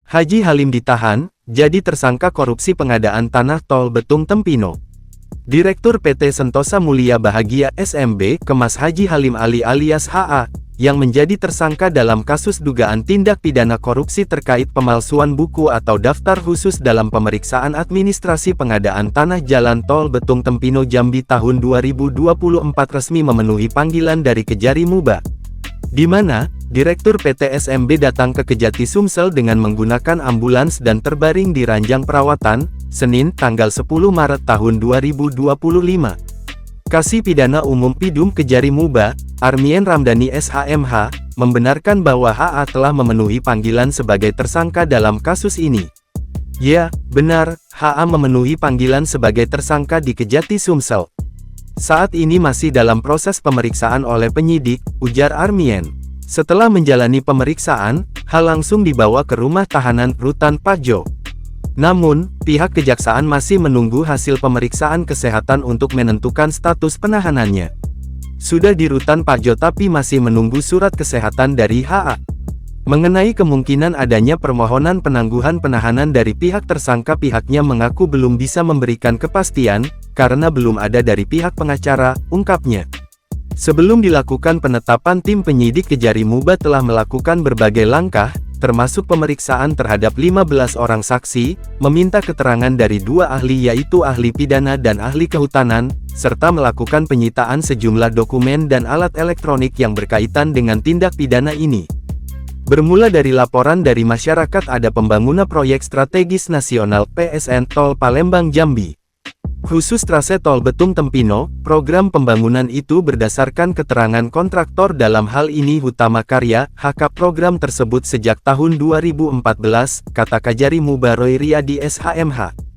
Haji Halim ditahan, jadi tersangka korupsi pengadaan tanah tol Betung Tempino. Direktur PT Sentosa Mulia Bahagia SMB Kemas Haji Halim Ali alias HA, yang menjadi tersangka dalam kasus dugaan tindak pidana korupsi terkait pemalsuan buku atau daftar khusus dalam pemeriksaan administrasi pengadaan tanah jalan tol Betung Tempino Jambi tahun 2024 resmi memenuhi panggilan dari Kejari Muba, di mana Direktur PT SMB datang ke Kejati Sumsel dengan menggunakan ambulans dan terbaring di ranjang perawatan, Senin, tanggal 10 Maret tahun 2025. Kasih Pidana Umum Pidum Kejari Muba, Armien Ramdhani SHMH, membenarkan bahwa HA telah memenuhi panggilan sebagai tersangka dalam kasus ini. Ya, benar, HA memenuhi panggilan sebagai tersangka di Kejati Sumsel. Saat ini masih dalam proses pemeriksaan oleh penyidik, ujar Armien. Setelah menjalani pemeriksaan, H langsung dibawa ke rumah tahanan Rutan Pajo. Namun, pihak kejaksaan masih menunggu hasil pemeriksaan kesehatan untuk menentukan status penahanannya. Sudah di Rutan Pajo tapi masih menunggu surat kesehatan dari HA. Mengenai kemungkinan adanya permohonan penangguhan penahanan dari pihak tersangka, pihaknya mengaku belum bisa memberikan kepastian, karena belum ada dari pihak pengacara, ungkapnya. Sebelum dilakukan penetapan, tim penyidik Kejari Muba telah melakukan berbagai langkah, termasuk pemeriksaan terhadap 15 orang saksi, meminta keterangan dari 2 ahli yaitu ahli pidana dan ahli kehutanan, serta melakukan penyitaan sejumlah dokumen dan alat elektronik yang berkaitan dengan tindak pidana ini. Bermula dari laporan dari masyarakat ada pembangunan proyek strategis nasional PSN Tol Palembang Jambi. Khusus trase tol Betung Tempino, program pembangunan itu berdasarkan keterangan kontraktor, dalam hal ini Hutama Karya, HK program tersebut sejak tahun 2014, kata Kejari Muba Roy Riyadi SHMH.